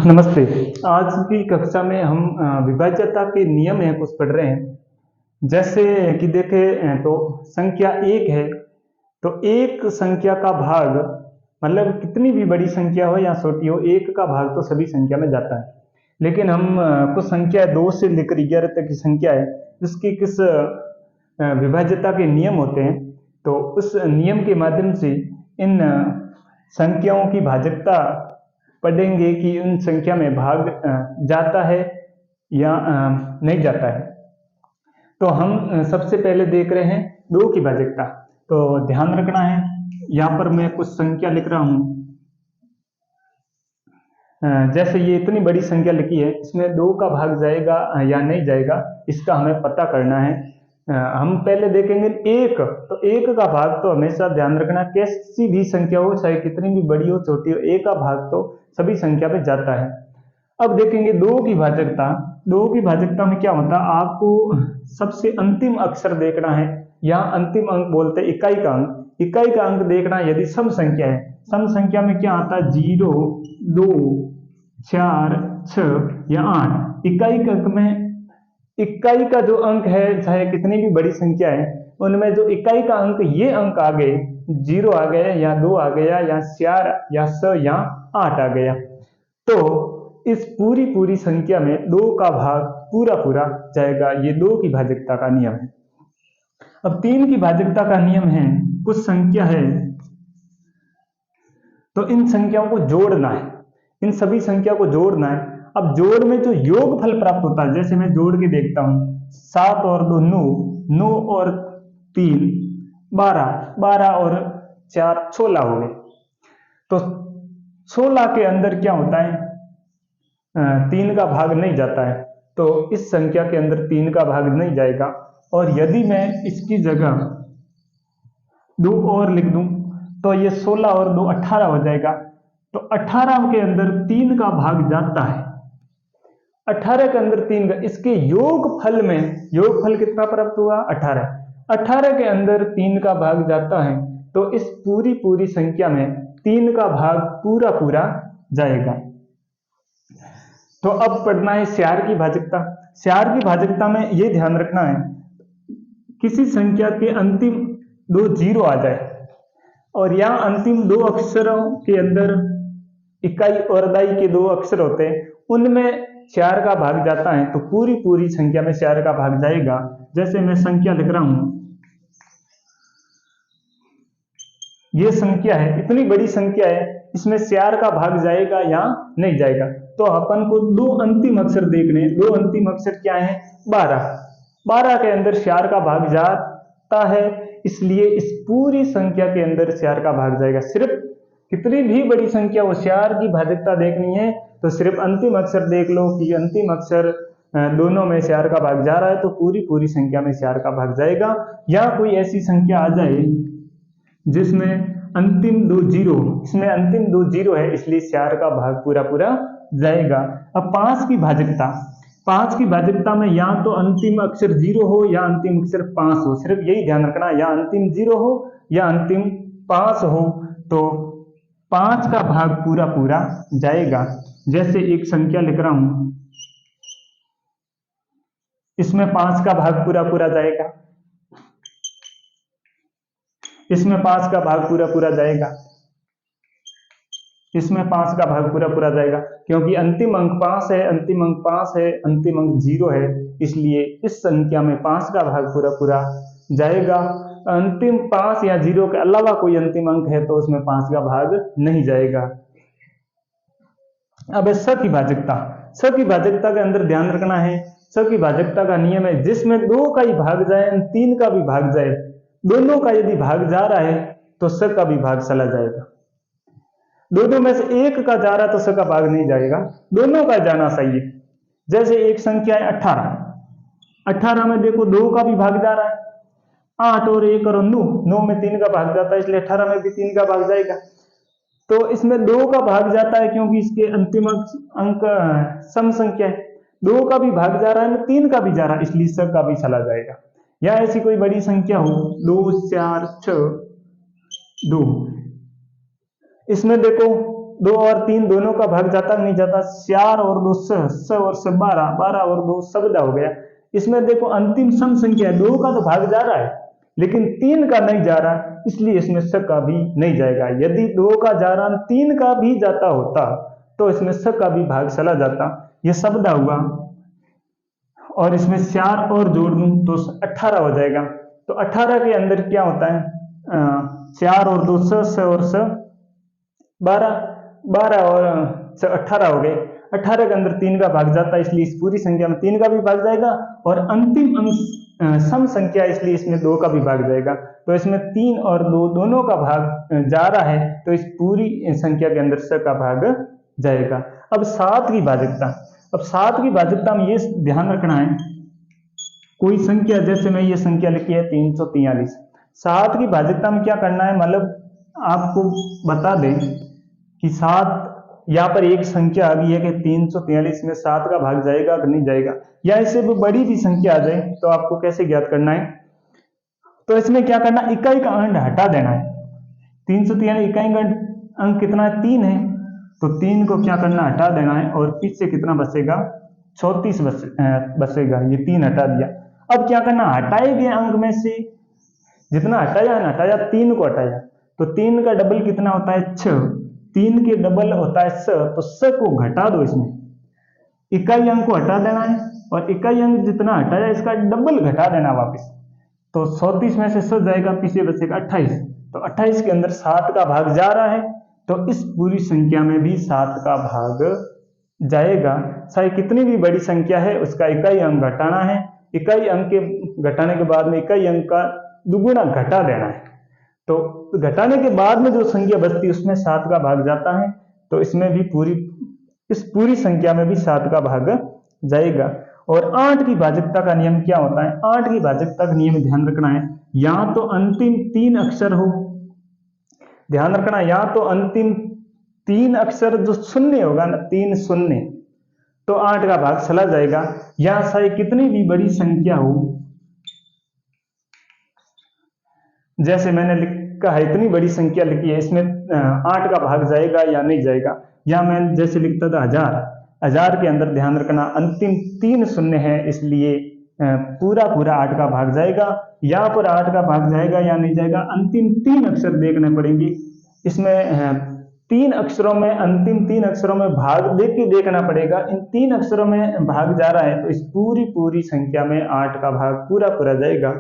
नमस्ते। आज की कक्षा में हम विभाज्यता के नियम हैं कुछ पढ़ रहे हैं। जैसे कि देखें तो संख्या एक है, तो एक संख्या का भाग मतलब कितनी भी बड़ी संख्या हो या छोटी हो, एक का भाग तो सभी संख्या में जाता है। लेकिन हम कुछ संख्या 2 से लेकर 11 तक की संख्या है, जिसकी किस विभाज्यता के नियम होते हैं, तो उस नियम के माध्यम से इन संख्याओं की भाजकता पढ़ेंगे कि उन संख्या में भाग जाता है या नहीं जाता है। तो हम सबसे पहले देख रहे हैं 2 की भाजकता। तो ध्यान रखना है, यहाँ पर मैं कुछ संख्या लिख रहा हूँ। जैसे ये इतनी बड़ी संख्या लिखी है, इसमें 2 का भाग जाएगा या नहीं जाएगा, इसका हमें पता करना है। हम पहले देखेंगे एक, तो एक का भाग तो हमेशा ध्यान रखना, कैसी भी संख्या हो, चाहे कितनी भी बड़ी हो छोटी हो, एक का भाग तो सभी संख्या पे जाता है। अब देखेंगे 2 की भाजकता। 2 की भाजकता में क्या होता है, आपको सबसे अंतिम अक्षर देखना है। यहाँ अंतिम अंक बोलते हैं इकाई का अंक। इकाई का अंक देखना है। यदि सम संख्या है, सम संख्या में क्या आता है, 0, 2, 4, 6 या 8। इकाई का अंक में इकाई का जो अंक है, चाहे कितनी भी बड़ी संख्या है, उनमें जो इकाई का अंक, ये अंक आ गए, 0 आ गया या 2 आ गया या 4 या 6 या 8 आ गया, तो इस पूरी संख्या में 2 का भाग पूरा जाएगा। ये 2 की भाजकता का नियम है। अब 3 की भाजकता का नियम है, कुछ संख्या है तो इन संख्याओं को जोड़ना है, इन सभी संख्या को जोड़ना है। अब जोड़ में जो योगफल प्राप्त होता है, जैसे मैं जोड़ के देखता हूं, 7 और 2 9, 9 और 3 12, 12 और 4 16 हो गए। तो 16 के अंदर क्या होता है, 3 का भाग नहीं जाता है, तो इस संख्या के अंदर 3 का भाग नहीं जाएगा। और यदि मैं इसकी जगह 2 और लिख दूं, तो ये 16 और 2 18 हो जाएगा। तो 18 के अंदर 3 का भाग जाता है, 18 के अंदर 3 का, इसके योगफल में योगफल कितना प्राप्त हुआ, 18। 18 के अंदर 3 का भाग जाता है, तो इस पूरी संख्या में 3 का भाग पूरा जाएगा। तो अब पढ़ना है स्यार की भाजकता। स्यार की भाजकता में यह ध्यान रखना है, किसी संख्या के अंतिम 2 जीरो आ जाए और यहाँ अंतिम 2 अक्षरों के अंदर इकाई और अदाई के 2 अक्षर होते हैं, उनमें 4 का भाग जाता है, तो पूरी संख्या में 4 का भाग जाएगा। जैसे मैं संख्या लिख रहा हूं, ये संख्या है, इतनी बड़ी संख्या है, इसमें 4 का भाग जाएगा या नहीं जाएगा। तो अपन को 2 अंतिम अक्षर देखने, 2 अंतिम अक्षर क्या है, 12। 12 के अंदर 4 का भाग जाता है, इसलिए इस पूरी संख्या के अंदर 4 का भाग जाएगा। सिर्फ कितनी भी बड़ी संख्या हो, 4 की भाजकता देखनी है तो सिर्फ अंतिम अक्षर देख लो कि अंतिम अक्षर दोनों में 4 का भाग जा रहा है, तो पूरी संख्या में 4 का भाग जाएगा। या कोई ऐसी संख्या आ जाए जिसमें अंतिम 2 जीरो, इसमें अंतिम 2 जीरो है, इसलिए 4 का भाग पूरा जाएगा। अब 5 की भाजकता। 5 की भाजकता में या तो अंतिम अक्षर 0 हो या अंतिम अक्षर 5 हो, सिर्फ यही ध्यान रखना, या अंतिम 0 हो या अंतिम 5 हो, तो 5 का भाग पूरा जाएगा। जैसे एक संख्या लिख रहा हूं, इसमें 5 का भाग पूरा जाएगा, इसमें 5 का भाग पूरा जाएगा, इसमें 5 का भाग पूरा जाएगा, क्योंकि अंतिम अंक 5 है, अंतिम अंक 5 है, अंतिम अंक 0 है, इसलिए इस संख्या में 5 का भाग पूरा जाएगा। अंतिम 5 या 0 के अलावा कोई अंतिम अंक है तो उसमें 5 का भाग नहीं जाएगा। अब है स की भाजकता। स की भाजकता के अंदर ध्यान रखना है, स की भाजकता का नियम है, जिसमें 2 का ही भाग जाए, 3 का भी भाग जाए, दोनों का यदि भाग जा रहा है तो स का भी भाग चला जाएगा। दोनों में से एक का जा रहा है तो स का भाग नहीं जाएगा, दोनों का जाना चाहिए। जैसे एक संख्या है 18, 18 में देखो 2 का भी भाग जा रहा है, 8 और 1 और 9, 9 में 3 का भाग जाता है, इसलिए 18 में भी 3 का भाग जाएगा। तो इसमें 2 का भाग जाता है क्योंकि इसके अंतिम अंक सम संख्या है, 2 का भी भाग जा रहा है, 3 का भी जा रहा है, इसलिए स का भी चला जाएगा। या ऐसी कोई बड़ी संख्या हो, 2 4 6 2, इसमें देखो 2 और 3 दोनों का भाग जाता नहीं जाता, 4 और 2 स और स 12, 12 और 2 14 हो गया। इसमें देखो अंतिम सम संख्या है, 2 का तो भाग जा रहा है लेकिन 3 का नहीं जा रहा, इसलिए इसमें स का भी नहीं जाएगा। यदि 2 का जा रहा 3 का भी जाता होता तो इसमें स का भी भाग चला जाता। ये शब्द हुआ और इसमें 4 और जोड़ दूं तो 18 हो जाएगा। तो 18 के अंदर क्या होता है, 4 और 2 स और स 12, 12 और 18 हो गए। 18 के अंदर 3 का भाग जाता है, इसलिए इस पूरी संख्या में 3 का भी भाग जाएगा और अंतिम अंक सम संख्या इसलिए इसमें 2 का भी भाग जाएगा। तो इसमें 3 और 2 दोनों का भाग जा रहा है तो इस पूरी संख्या के अंदर स का भाग जाएगा। अब 7 की भाजकता, अब 7 की भाजकता में ये ध्यान रखना है, कोई संख्या जैसे मैं ये संख्या लिखी है 343, 7 की भाजकता में क्या करना है, मतलब आपको बता दें कि 7 यहाँ पर एक संख्या आ गई है कि 343 में 7 का भाग जाएगा कि नहीं जाएगा, या इससे भी बड़ी भी संख्या आ जाए तो आपको कैसे ज्ञात करना है। तो इसमें क्या करना, इकाई का अंक हटा देना है। 343 इकाई का अंक कितना है, 3 है, तो 3 को क्या करना, हटा देना है और पीछे कितना बचेगा, 34 बचेगा। ये 3 हटा दिया। अब क्या करना, हटाए गए अंक में से जितना हटाया है ना, हटाया 3 को हटाया, तो 3 का डबल कितना होता है, 6, 3 के डबल होता है स, तो स को घटा दो, इसमें इकाई अंक को हटा देना है और इकाई अंक जितना हटाया इसका डबल घटा देना वापस। तो 34 में से स जाएगा, पीछे बचेगा 28, तो 28 के अंदर 7 का भाग जा रहा है तो इस पूरी संख्या में भी 7 का भाग जाएगा। चाहे कितनी भी बड़ी संख्या है उसका इकाई अंक घटाना है, इकाई अंक के घटाने के बाद में इकाई अंक का दुगुना घटा देना है। तो घटाने के बाद में जो संख्या बचती है उसमें 7 का भाग जाता है, तो इसमें भी इस पूरी संख्या में भी 7 का भाग जाएगा। और 8 की भाजकता का नियम क्या होता है, 8 की भाजकता का नियम ध्यान रखना है, या तो अंतिम 3 अक्षर हो, ध्यान रखना, या तो अंतिम 3 अक्षर जो शून्य होगा ना, 3 शून्य, तो 8 का भाग चला जाएगा। या चाहे कितनी भी बड़ी संख्या हो, जैसे मैंने लिखा है इतनी बड़ी संख्या लिखी है, इसमें 8 का भाग जाएगा या नहीं जाएगा। या मैं जैसे लिखता था 1000, 1000 के अंदर ध्यान रखना अंतिम 3 शून्य है, इसलिए पूरा 8 का भाग जाएगा। यहाँ पर 8 का भाग जाएगा या नहीं जाएगा, अंतिम 3 अक्षर देखने पड़ेंगे। इसमें 3 अक्षरों में, अंतिम 3 अक्षरों में भाग देख के देखना पड़ेगा। इन 3 अक्षरों में भाग जा रहा है तो इस पूरी संख्या में 8 का भाग पूरा जाएगा।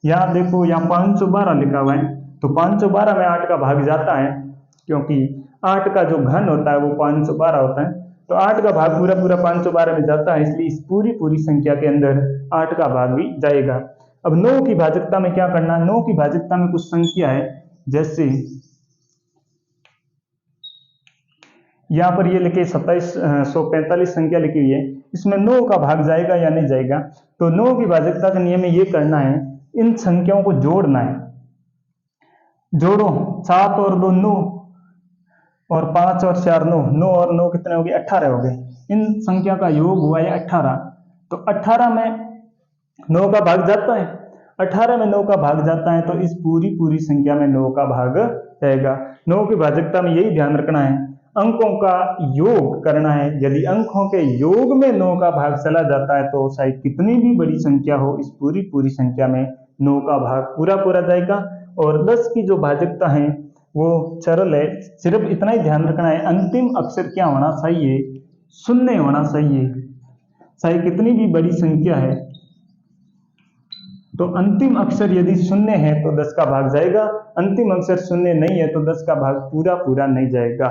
यहाँ देखो, यहाँ 512 लिखा हुआ है, तो 512 में 8 का भाग जाता है, क्योंकि 8 का जो घन होता है वो 512 होता है, तो 8 का भाग पूरा 512 में जाता है, इसलिए इस पूरी संख्या के अंदर 8 का भाग भी जाएगा। अब 9 की भाजकता में क्या करना है, 9 की भाजकता में कुछ संख्या है, जैसे यहाँ पर ये लिखे 2745 संख्या लिखी हुई है, इसमें 9 का भाग जाएगा या नहीं जाएगा। तो 9 की भाजकता का नियम में ये करना है, इन संख्याओं को जोड़ना है। जोड़ो, 7 और 2 9 और 5 और 4 9, 9 और 9 कितने हो गए, 18 हो गए। इन संख्या का योग हुआ है 18, तो 18 में 9 का भाग जाता है, 18 में 9 का भाग जाता है, तो इस पूरी संख्या में 9 का भाग जाएगा। 9 की भाजकता में यही ध्यान रखना है, अंकों का योग करना है। यदि अंकों के योग में 9 का भाग चला जाता है तो चाहे कितनी भी बड़ी संख्या हो, इस पूरी संख्या में 9 का भाग पूरा जाएगा। और 10 की जो भाजकता है वो सरल है, सिर्फ इतना ही ध्यान रखना है, अंतिम अक्षर क्या होना चाहिए, शून्य होना चाहिए। चाहे कितनी भी बड़ी संख्या है तो अंतिम अक्षर यदि शून्य है तो 10 का भाग जाएगा, अंतिम अक्षर शून्य नहीं है तो 10 का भाग पूरा नहीं जाएगा।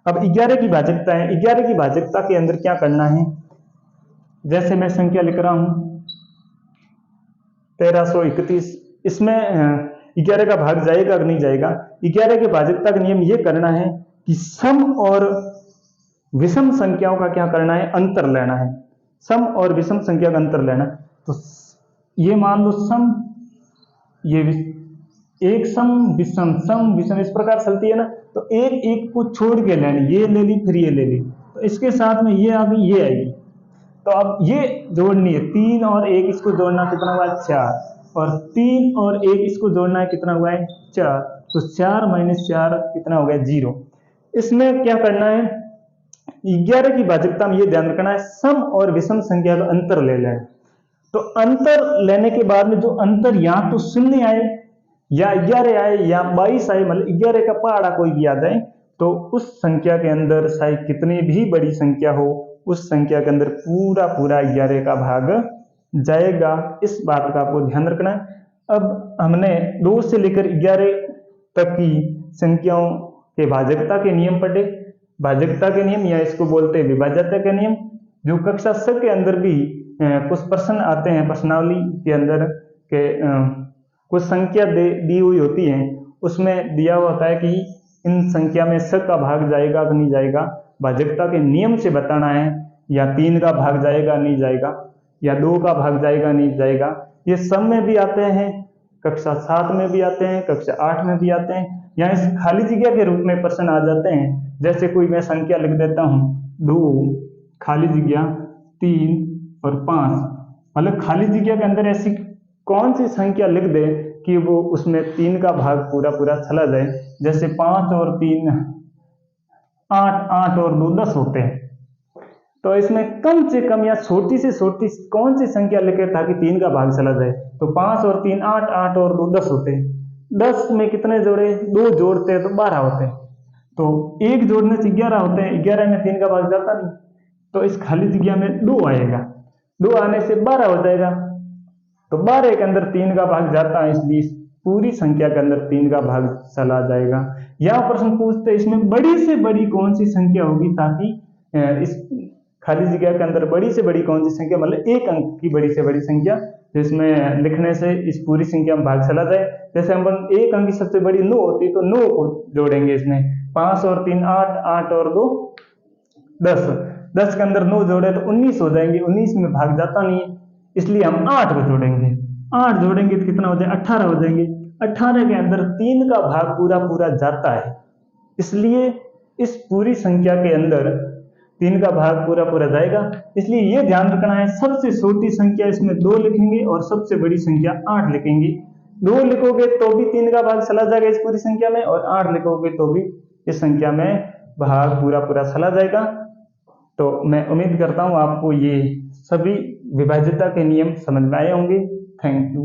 अब 11 की भाजकता है, 11 की भाजकता के अंदर क्या करना है, जैसे मैं संख्या लिख रहा हूं 1331, इसमें 11 का भाग जाएगा कि नहीं जाएगा। 11 के भाजकता का नियम ये करना है कि सम और विषम संख्याओं का क्या करना है, अंतर लेना है। सम और विषम संख्या का अंतर लेना, तो ये मान लो सम, ये एक सम विषम इस प्रकार चलती है ना, तो एक को छोड़ के लेनी, ये ले ली फिर ये ले ली, तो इसके साथ में ये आ गई, ये आएगी, तो अब ये जोड़नी है। 3 और 1 इसको जोड़ना कितना हुआ है, 4, और 3 और 1 इसको जोड़ना है कितना हुआ है, 4, तो 4 - 4 कितना हो गया, 0। इसमें क्या करना है, 11 की भाजकता में ये ध्यान रखना है सम और विषम संख्या का अंतर ले लें। तो अंतर लेने के बाद में जो अंतर या तो शून्य आए या 11 आए या 22 आए, मतलब 11 का पहाड़ा कोई भी आ जाए, तो उस संख्या के अंदर चाहे कितनी भी बड़ी संख्या हो, उस संख्या के अंदर पूरा पूरा 11 का भाग जाएगा। इस बात का आपको ध्यान रखना है। अब हमने 2 से लेकर 11 तक की संख्याओं के भाजकता के नियम पढ़े। भाजकता के नियम या इसको बोलते हैं विभाज्यता के नियम, जो कक्षा 6 के अंदर भी कुछ प्रश्न आते हैं प्रश्नावली के अंदर के कुछ संख्या दी हुई होती है, उसमें दिया हुआ होता है कि इन संख्या में 6 का भाग जाएगा कि नहीं जाएगा, भाजकता के नियम से बताना है, या 3 का भाग जाएगा नहीं जाएगा, या 2 का भाग जाएगा नहीं जाएगा। ये सब में भी आते हैं, कक्षा 7 में भी आते हैं, कक्षा 8 में भी आते हैं, या इस खाली जगह के रूप में प्रश्न आ जाते हैं। जैसे कोई मैं संख्या लिख देता हूँ 2 खाली जगह 3 और 5, मतलब खाली जगह के अंदर ऐसी कौन सी संख्या लिख दे कि वो उसमें 3 का भाग पूरा पूरा चला जाए। जैसे 5 और 3 8, 8 और 2 10 होते हैं, तो इसमें कम से कम या छोटी से छोटी कौन सी संख्या लिखे ताकि 3 का भाग चला जाए। तो 5 और 3 8, 8 और 2 10 होते हैं। 10 में कितने जोड़े, 2 जोड़ते हैं तो 12 होते हैं। तो 1 जोड़ने से 11 होते हैं, 11 में 3 का भाग जाता नहीं, तो इस खाली जगह में 2 आएगा, 2 आने से 12 हो जाएगा। तो 12 के अंदर 3 का भाग जाता है, इसलिए पूरी संख्या के अंदर 3 का भाग चला जाएगा। यह प्रश्न पूछते हैं इसमें बड़ी से बड़ी कौन सी संख्या होगी ताकि इस खाली जगह के अंदर बड़ी से बड़ी कौन सी संख्या, मतलब 1 अंक की बड़ी से बड़ी संख्या जिसमें लिखने से इस पूरी संख्या में भाग चला जाए। जैसे हम 1 अंक की सबसे बड़ी 9 होती है, तो 9 को जोड़ेंगे इसमें, 5 और 3 8, 8 और 2 10, 10 के अंदर 9 जोड़े तो 19 हो जाएंगे, 19 में भाग जाता नहीं है, इसलिए हम 8 को जोड़ेंगे, 8 जोड़ेंगे तो कितना हो जाए 18 हो जाएंगे, 18 के अंदर 3 का भाग पूरा पूरा जाता है, इसलिए इस पूरी संख्या के अंदर 3 का भाग पूरा पूरा जाएगा। इसलिए ये ध्यान रखना है, सबसे छोटी संख्या इसमें 2 लिखेंगे और सबसे बड़ी संख्या 8 लिखेंगे। 2 लिखोगे तो भी 3 का भाग चला जाएगा इस पूरी संख्या में, और 8 लिखोगे तो भी इस संख्या में भाग पूरा पूरा चला जाएगा। तो मैं उम्मीद करता हूँ आपको ये सभी विभाज्यता के नियम समझ में आए होंगे। Thank you.